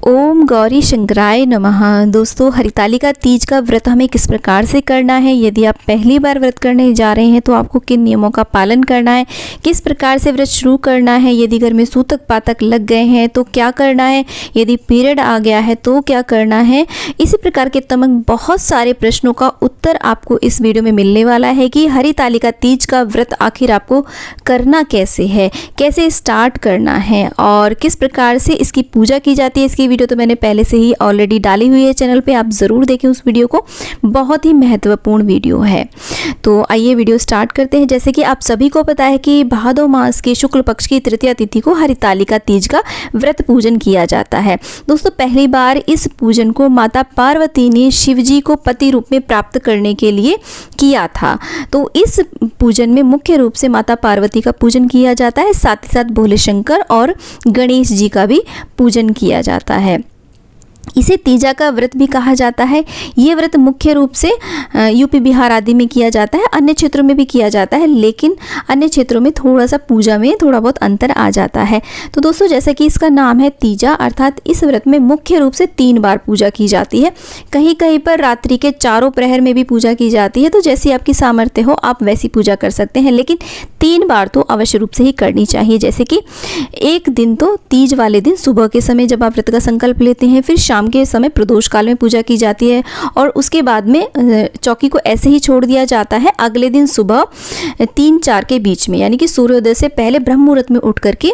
ओम गौरी शंकराय नमः। दोस्तों, हरितालिका तीज का व्रत हमें किस प्रकार से करना है, यदि आप पहली बार व्रत करने जा रहे हैं तो आपको किन नियमों का पालन करना है, किस प्रकार से व्रत शुरू करना है, यदि घर में सूतक पातक लग गए हैं तो क्या करना है, यदि पीरियड आ गया है तो क्या करना है, इसी प्रकार के तमाम बहुत सारे प्रश्नों का उत्तर आपको इस वीडियो में मिलने वाला है कि हरितालिका तीज का व्रत आखिर आपको करना कैसे है, कैसे स्टार्ट करना है और किस प्रकार से इसकी पूजा की जाती है। इसकी वीडियो तो मैंने पहले से ही ऑलरेडी डाली हुई है चैनल पे, आप ज़रूर देखें उस वीडियो को, बहुत ही महत्वपूर्ण वीडियो है। तो आइए वीडियो स्टार्ट करते हैं। जैसे कि आप सभी को पता है कि भादो मास के शुक्ल पक्ष की तृतीया तिथि को हरितालिका तीज का व्रत पूजन किया जाता है। दोस्तों, पहली बार इस पूजन को माता पार्वती ने शिव जी को पति रूप में प्राप्त करने के लिए किया था। तो इस पूजन में मुख्य रूप से माता पार्वती का पूजन किया जाता है, साथ ही साथ भोले शंकर और गणेश जी का भी पूजन किया जाता है। इसे तीजा का व्रत भी कहा जाता है। ये व्रत मुख्य रूप से यूपी बिहार आदि में किया जाता है, अन्य क्षेत्रों में भी किया जाता है, लेकिन अन्य क्षेत्रों में थोड़ा सा पूजा में थोड़ा बहुत अंतर आ जाता है। तो दोस्तों, जैसे कि इसका नाम है तीजा, अर्थात इस व्रत में मुख्य रूप से 3 बार पूजा की जाती है। कहीं कहीं पर रात्रि के चारों प्रहर में भी पूजा की जाती है, तो जैसी आपकी सामर्थ्य हो आप वैसी पूजा कर सकते हैं, लेकिन 3 बार तो अवश्य रूप से ही करनी चाहिए। जैसे कि एक दिन तो तीज वाले दिन सुबह के समय जब आप व्रत का संकल्प लेते हैं, फिर शाम के समय प्रदोष काल में पूजा की जाती है और उसके बाद में चौकी को ऐसे ही छोड़ दिया जाता है। अगले दिन सुबह 3-4 के बीच में, यानी कि सूर्योदय से पहले ब्रह्म मुहूर्त में उठ करके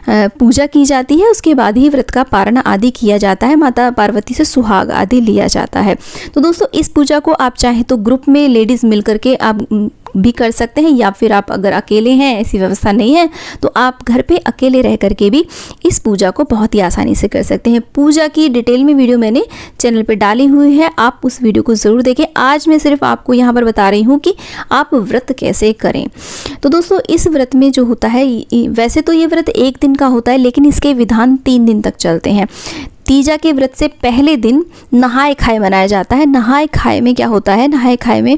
पूजा की जाती है। उसके बाद ही व्रत का पारण आदि किया जाता है, माता पार्वती से सुहाग आदि लिया जाता है। तो दोस्तों, इस पूजा को आप चाहे तो ग्रुप में लेडीज़ मिल करके आप भी कर सकते हैं, या फिर आप अगर अकेले हैं, ऐसी व्यवस्था नहीं है तो आप घर पे अकेले रह करके भी इस पूजा को बहुत ही आसानी से कर सकते हैं। पूजा की डिटेल में वीडियो मैंने चैनल पे डाली हुई है, आप उस वीडियो को ज़रूर देखें। आज मैं सिर्फ आपको यहाँ पर बता रही हूँ कि आप व्रत कैसे करें। तो दोस्तों, इस व्रत में जो होता है, वैसे तो ये व्रत 1 दिन का होता है, लेकिन इसके विधान 3 दिन तक चलते हैं। तीजा के व्रत से पहले दिन नहाए खाए मनाया जाता है। नहाए खाए में क्या होता है, नहाए खाए में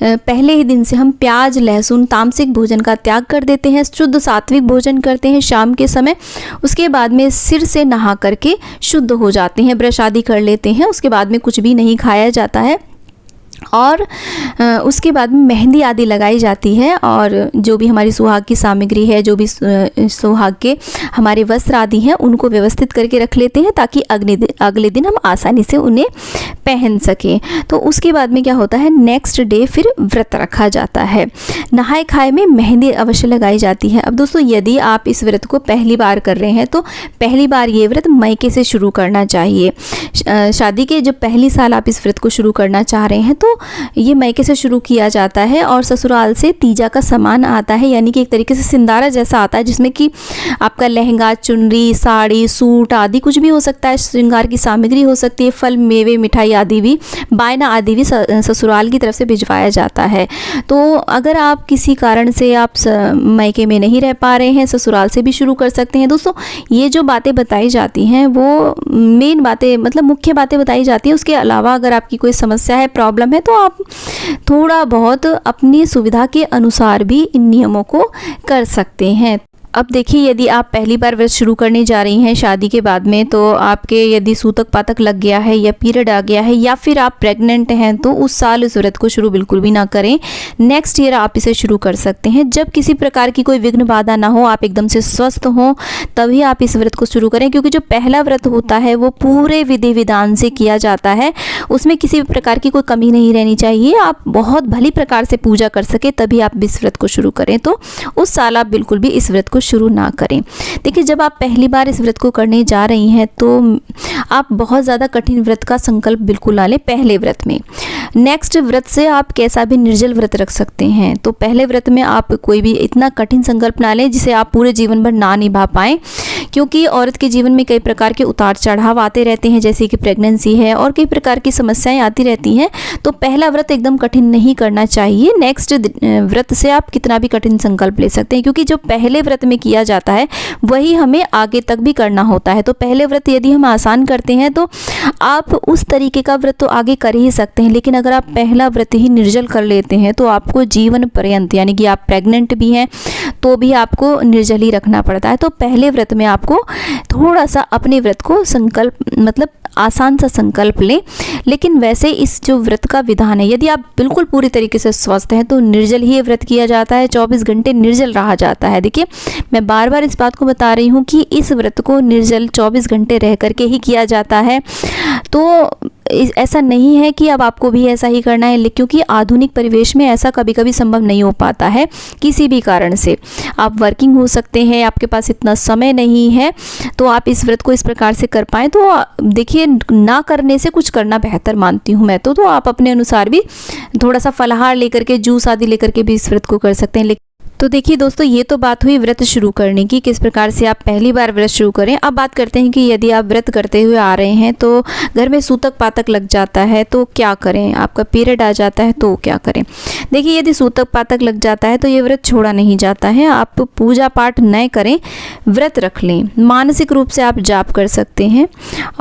पहले ही दिन से हम प्याज लहसुन तामसिक भोजन का त्याग कर देते हैं, शुद्ध सात्विक भोजन करते हैं शाम के समय। उसके बाद में सिर से नहा करके शुद्ध हो जाते हैं, ब्रश आदि कर लेते हैं। उसके बाद में कुछ भी नहीं खाया जाता है और उसके बाद में मेहंदी आदि लगाई जाती है और जो भी हमारी सुहाग की सामग्री है, जो भी सुहाग के हमारे वस्त्र आदि हैं, उनको व्यवस्थित करके रख लेते हैं ताकि अगले दिन हम आसानी से उन्हें पहन सकें। तो उसके बाद में क्या होता है, नेक्स्ट डे फिर व्रत रखा जाता है। नहाए खाए में मेहंदी अवश्य लगाई जाती है। अब दोस्तों, यदि आप इस व्रत को पहली बार कर रहे हैं तो पहली बार ये व्रत मायके से शुरू करना चाहिए। शादी के जब पहली साल आप इस व्रत को शुरू करना चाह रहे हैं तो ये मायके से शुरू किया जाता है और ससुराल से तीजा का सामान आता है, यानी कि एक तरीके से सिंदारा जैसा आता है, जिसमें कि आपका लहंगा, चुनरी, साड़ी, सूट आदि कुछ भी हो सकता है, श्रृंगार की सामग्री हो सकती है, फल, मेवे, मिठाई आदि भी, बायना आदि भी ससुराल की तरफ से भिजवाया जाता है। तो अगर आप किसी कारण से आप मायके में नहीं रह पा रहे हैं, ससुराल से भी शुरू कर सकते हैं। दोस्तों, ये जो बातें बताई जाती हैं वो मेन बातें, मतलब मुख्य बातें बताई जाती हैं। उसके अलावा अगर आपकी कोई समस्या है, प्रॉब्लम है, तो आप थोड़ा बहुत अपनी सुविधा के अनुसार भी इन नियमों को कर सकते हैं। अब देखिए, यदि आप पहली बार व्रत शुरू करने जा रही हैं शादी के बाद में, तो आपके यदि सूतक पातक लग गया है या पीरियड आ गया है या फिर आप प्रेग्नेंट हैं, तो उस साल इस व्रत को शुरू बिल्कुल भी ना करें। नेक्स्ट ईयर आप इसे शुरू कर सकते हैं। जब किसी प्रकार की कोई विघ्न बाधा ना हो, आप एकदम से स्वस्थ हों, तभी आप इस व्रत को शुरू करें, क्योंकि जो पहला व्रत होता है वो पूरे विधि विधान से किया जाता है, उसमें किसी भी प्रकार की कोई कमी नहीं रहनी चाहिए। आप बहुत भली प्रकार से पूजा कर सके तभी आप इस व्रत को शुरू करें। तो उस साल आप बिल्कुल भी इस व्रत को शुरू ना करें। देखिए, जब आप पहली बार इस व्रत को करने जा रही हैं तो आप बहुत ज़्यादा कठिन व्रत का संकल्प बिल्कुल ना लें पहले व्रत में। नेक्स्ट व्रत से आप कैसा भी निर्जल व्रत रख सकते हैं। तो पहले व्रत में आप कोई भी इतना कठिन संकल्प ना लें जिसे आप पूरे जीवन भर ना निभा पाएँ, क्योंकि औरत के जीवन में कई प्रकार के उतार चढ़ाव आते रहते हैं, जैसे कि प्रेगनेंसी है और कई प्रकार की समस्याएं आती रहती हैं। तो पहला व्रत एकदम कठिन नहीं करना चाहिए। नेक्स्ट व्रत से आप कितना भी कठिन संकल्प ले सकते हैं, क्योंकि जो पहले व्रत में किया जाता है वही हमें आगे तक भी करना होता है। तो पहले व्रत यदि हम आसान करते हैं तो आप उस तरीके का व्रत तो आगे कर ही सकते हैं, लेकिन अगर आप पहला व्रत ही निर्जल कर लेते हैं तो आपको जीवन पर्यंत, यानी कि आप प्रेग्नेंट भी हैं तो भी आपको निर्जल ही रखना पड़ता है। तो पहले व्रत में आपको थोड़ा सा अपने व्रत को संकल्प मतलब आसान सा संकल्प लें। लेकिन वैसे इस जो व्रत का विधान है, यदि आप बिल्कुल पूरी तरीके से स्वस्थ हैं तो निर्जल ही व्रत किया जाता है, 24 घंटे निर्जल रहा जाता है। देखिए मैं बार बार इस बात को बता रही हूँ कि इस व्रत को निर्जल 24 घंटे रह करके ही किया जाता है। तो ऐसा नहीं है कि अब आपको भी ऐसा ही करना है, क्योंकि आधुनिक परिवेश में ऐसा कभी कभी संभव नहीं हो पाता है किसी भी कारण से। आप वर्किंग हो सकते हैं, आपके पास इतना समय नहीं है, तो आप इस व्रत को इस प्रकार से कर पाएँ तो देखिए ना करने से कुछ करना बेहतर मानती हूँ मैं तो आप अपने अनुसार भी थोड़ा सा फलाहार लेकर के, जूस आदि लेकर के भी इस व्रत को कर सकते हैं। तो देखिए दोस्तों, ये तो बात हुई व्रत शुरू करने की, किस प्रकार से आप पहली बार व्रत शुरू करें। अब बात करते हैं कि यदि आप व्रत करते हुए आ रहे हैं तो घर में सूतक पातक लग जाता है तो क्या करें, आपका पीरियड आ जाता है तो क्या करें। देखिए यदि सूतक पातक लग जाता है तो ये व्रत छोड़ा नहीं जाता है। आप पूजा पाठ न करें, व्रत रख लें, मानसिक रूप से आप जाप कर सकते हैं।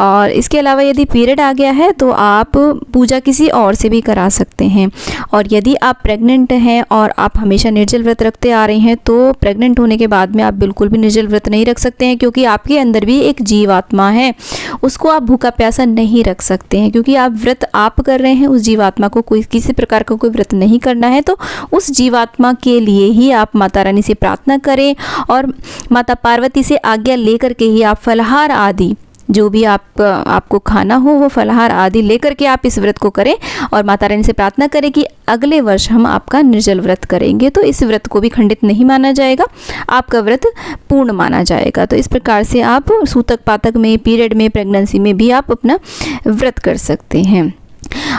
और इसके अलावा यदि पीरियड आ गया है तो आप पूजा किसी और से भी करा सकते हैं। और यदि आप प्रेग्नेंट हैं और आप हमेशा निर्जल व्रत रखते आ रहे हैं तो प्रेग्नेंट होने के बाद में आप बिल्कुल भी निर्जल व्रत नहीं रख सकते हैं, क्योंकि आपके अंदर भी एक जीवात्मा है, उसको आप भूखा प्यासा नहीं रख सकते हैं। क्योंकि आप व्रत आप कर रहे हैं, उस जीवात्मा को कोई किसी प्रकार का कोई व्रत नहीं करना है। तो उस जीवात्मा के लिए ही आप माता रानी से प्रार्थना करें और माता पार्वती से आज्ञा लेकर के ही आप फलाहार आदि जो भी आपको खाना हो वो फलाहार आदि लेकर के आप इस व्रत को करें और माता रानी से प्रार्थना करें कि अगले वर्ष हम आपका निर्जल व्रत करेंगे, तो इस व्रत को भी खंडित नहीं माना जाएगा, आपका व्रत पूर्ण माना जाएगा। तो इस प्रकार से आप सूतक पातक में, पीरियड में, प्रेगनेंसी में भी आप अपना व्रत कर सकते हैं।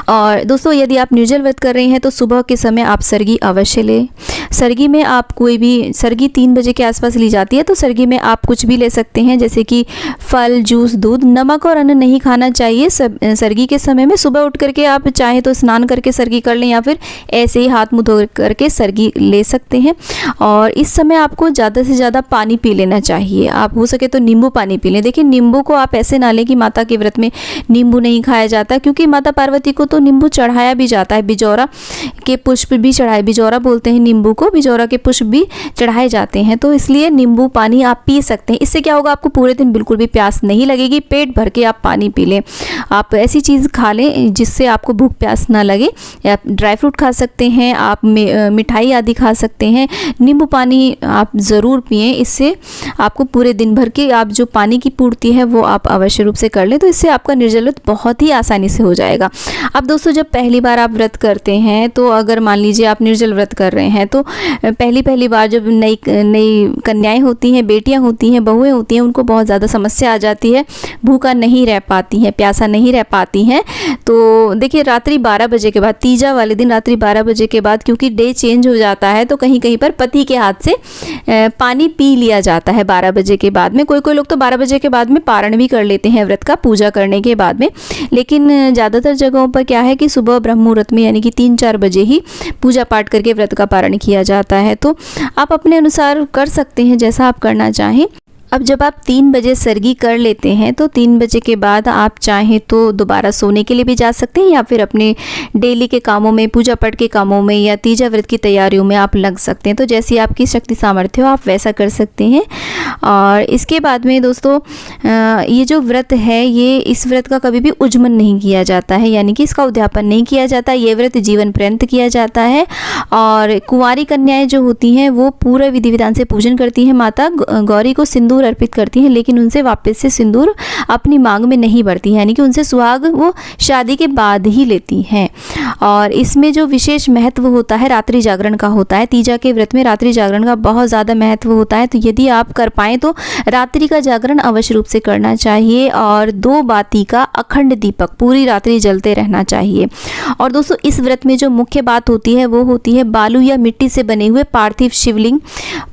और दोस्तों यदि आप निर्जल व्रत कर रहे हैं तो सुबह के समय आप सरगी अवश्य लें। सरगी में आप कोई भी, सरगी 3 बजे के आसपास ली जाती है, तो सरगी में आप कुछ भी ले सकते हैं, जैसे कि फल, जूस, दूध। नमक और अन्न नहीं खाना चाहिए सरगी के समय में। सुबह उठ करके आप चाहे तो स्नान करके सरगी कर लें या फिर ऐसे ही हाथ मुँह धो करके सरगी ले सकते हैं। और इस समय आपको ज़्यादा से ज़्यादा पानी पी लेना चाहिए। आप हो सके तो नींबू पानी पी लें। देखिए नींबू को आप ऐसे ना लें कि माता के व्रत में नींबू नहीं खाया जाता, क्योंकि माता पार्वती को तो नींबू चढ़ाया भी जाता है, बिजौरा के पुष्प भी चढ़ाए, बिजौरा बोलते हैं नींबू को, बिजौरा के पुष्प भी चढ़ाए जाते हैं। तो इसलिए नींबू पानी आप पी सकते हैं। इससे क्या होगा, आपको पूरे दिन बिल्कुल भी प्यास नहीं लगेगी, पेट भर के आप पानी पी लें। आप ऐसी चीज़ खा लें जिससे आपको भूख प्यास ना लगे। आप ड्राई फ्रूट खा सकते हैं, आप मिठाई आदि खा सकते हैं। नींबू पानी आप ज़रूर पिएं, इससे आपको पूरे दिन भर के आप जो पानी की पूर्ति है वो आप अवश्य रूप से कर लें, तो इससे आपका निर्जल व्रत बहुत ही आसानी से हो जाएगा। अब दोस्तों जब पहली बार आप व्रत करते हैं तो अगर मान लीजिए आप निर्जल व्रत कर रहे हैं तो पहली बार जब नई कन्याएं होती हैं, बेटियां होती हैं, बहुएं होती हैं, उनको बहुत ज़्यादा समस्या आ जाती है, भूखा नहीं रह पाती हैं, प्यासा नहीं रह पाती हैं। तो देखिए रात्रि 12 बजे के बाद, तीजा वाले दिन रात्रि 12 बजे के बाद, क्योंकि डे चेंज हो जाता है तो कहीं कहीं पर पति के हाथ से पानी पी लिया जाता है 12 बजे के बाद में। कोई लोग तो 12 बजे के बाद में पारण भी कर लेते हैं व्रत का, पूजा करने के बाद में। लेकिन ज़्यादातर जगहों पर क्या है कि सुबह ब्रह्म मुहूर्त में यानी कि 3-4 बजे ही पूजा पाठ करके व्रत का पारण किया जाता है। तो आप अपने अनुसार कर सकते हैं जैसा आप करना चाहें। अब जब आप 3 बजे सरगी कर लेते हैं तो 3 बजे के बाद आप चाहें तो दोबारा सोने के लिए भी जा सकते हैं या फिर अपने डेली के कामों में, पूजा पाठ के कामों में या तीजा व्रत की तैयारियों में आप लग सकते हैं। तो जैसी आपकी शक्ति सामर्थ्य हो आप वैसा कर सकते हैं। और इसके बाद में दोस्तों ये जो व्रत है, ये इस व्रत का कभी भी उज्जमन नहीं किया जाता है, यानी कि इसका उद्यापन नहीं किया जाता। ये व्रत जीवन पर्यंत किया जाता है। और कुंवारी कन्याएं जो होती हैं वो पूरा विधि विधान से पूजन करती हैं, माता गौरी को सिंदूर अर्पित करती हैं, लेकिन उनसे वापस से सिंदूर अपनी मांग में नहीं भरती, यानी कि उनसे सुहाग वो शादी के बाद ही लेती हैं। और इसमें जो विशेष महत्व होता है रात्रि जागरण का होता है। तीजा के व्रत में रात्रि जागरण का बहुत ज़्यादा महत्व होता है। तो यदि आप कर पाएँ तो रात्रि का जागरण अवश्य रूप से करना चाहिए और 2 बाती का अखंड दीपक पूरी रात्रि जलते रहना चाहिए। और दोस्तों इस व्रत में जो मुख्य बात होती है वो होती है बालू या मिट्टी से बने हुए पार्थिव शिवलिंग,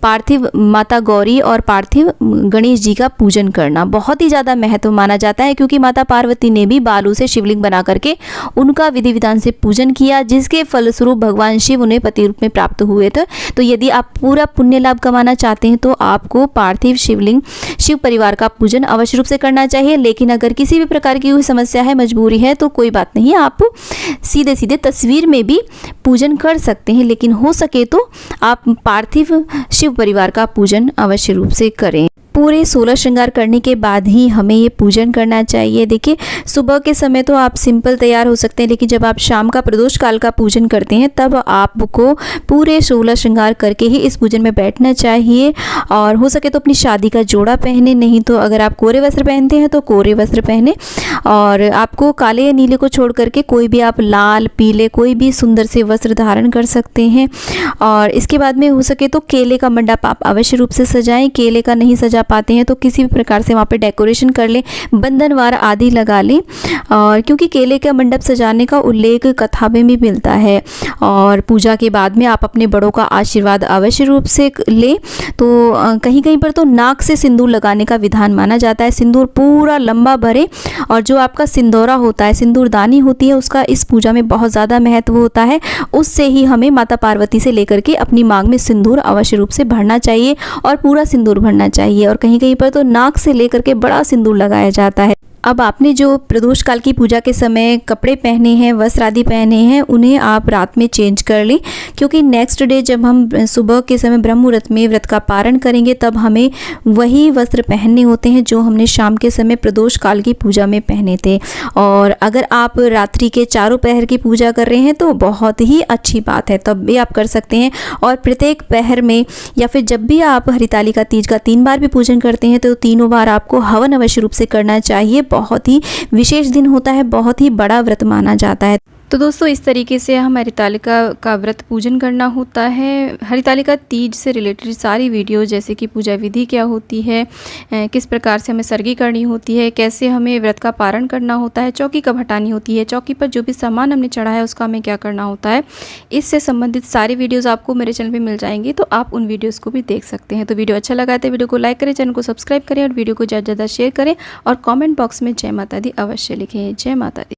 पार्थिव माता गौरी और पार्थिव गणेश जी का पूजन करना बहुत ही ज़्यादा महत्व माना जाता है, क्योंकि माता पार्वती ने भी बालू से शिवलिंग बना करके उनका विधि विधान से पूजन किया, जिसके फलस्वरूप भगवान शिव उन्हें पति रूप में प्राप्त हुए थे। तो यदि आप पूरा पुण्य लाभ कमाना चाहते हैं तो आपको पार्थिव शिवलिंग, शिव परिवार का पूजन अवश्य रूप से करना चाहिए। लेकिन अगर किसी भी प्रकार की कोई समस्या है, मजबूरी है, तो कोई बात नहीं, आप सीधे सीधे तस्वीर में भी पूजन कर सकते हैं। लेकिन हो सके तो आप पार्थिव शिव परिवार का पूजन अवश्य रूप से करें। पूरे 16 श्रृंगार करने के बाद ही हमें ये पूजन करना चाहिए। देखिए, सुबह के समय तो आप सिंपल तैयार हो सकते हैं, लेकिन जब आप शाम का प्रदोष काल का पूजन करते हैं तब आपको पूरे 16 श्रृंगार करके ही इस पूजन में बैठना चाहिए। और हो सके तो अपनी शादी का जोड़ा पहने, नहीं तो अगर आप कोरे वस्त्र पहनते हैं तो कोरे वस्त्र पहने। और आपको काले या नीले को छोड़ करके कोई भी आप लाल, पीले कोई भी सुंदर से वस्त्र धारण कर सकते हैं। और इसके बाद में हो सके तो केले का मंडप आप अवश्य रूप से सजाएं। केले का नहीं सजा पाते हैं तो किसी भी प्रकार से वहाँ पे डेकोरेशन कर लें, बंधनवार आदि लगा लें। और क्योंकि केले का मंडप सजाने का उल्लेख कथा में भी मिलता है। और पूजा के बाद में आप अपने बड़ों का आशीर्वाद अवश्य रूप से लें। तो कहीं कहीं पर तो नाक से सिंदूर लगाने का विधान माना जाता है। सिंदूर पूरा लंबा भरे, और जो आपका सिंदूरा होता है, सिंदूरदानी होती है, उसका इस पूजा में बहुत ज़्यादा महत्व होता है। उससे ही हमें माता पार्वती से लेकर के अपनी मांग में सिंदूर अवश्य रूप से भरना चाहिए और पूरा सिंदूर भरना चाहिए। और कहीं कहीं पर तो नाक से लेकर के बड़ा सिंदूर लगाया जाता है। अब आपने जो प्रदोष काल की पूजा के समय कपड़े पहने हैं, वस्त्र आदि पहने हैं, उन्हें आप रात में चेंज कर लें, क्योंकि नेक्स्ट डे जब हम सुबह के समय ब्रह्म मुहूर्त में व्रत का पारण करेंगे तब हमें वही वस्त्र पहनने होते हैं जो हमने शाम के समय प्रदोष काल की पूजा में पहने थे। और अगर आप रात्रि के चारों पहर की पूजा कर रहे हैं तो बहुत ही अच्छी बात है, तब भी आप कर सकते हैं। और प्रत्येक पहर में या फिर जब भी आप हरितालिका तीज का 3 बार भी पूजन करते हैं तो तीनों बार आपको हवन अवश्य रूप से करना चाहिए। बहुत ही विशेष दिन होता है, बहुत ही बड़ा व्रत माना जाता है। तो दोस्तों, इस तरीके से हम हरितालिका का व्रत पूजन करना होता है। हरितालिका तीज से रिलेटेड सारी वीडियो, जैसे कि पूजा विधि क्या होती है, किस प्रकार से हमें सरगी करनी होती है, कैसे हमें व्रत का पारण करना होता है, चौकी कब हटानी होती है, चौकी पर जो भी सामान हमने चढ़ा है उसका हमें क्या करना होता है, इससे संबंधित सारी वीडियोज़ आपको मेरे चैनल पर मिल जाएंगी। तो आप उन वीडियोज़ को भी देख सकते हैं। तो वीडियो अच्छा लगा तो वीडियो को लाइक करें, चैनल को सब्सक्राइब करें और वीडियो को ज़्यादा से ज़्यादा शेयर करें। और कॉमेंट बॉक्स में जय माता दी अवश्य लिखें। जय माता दी।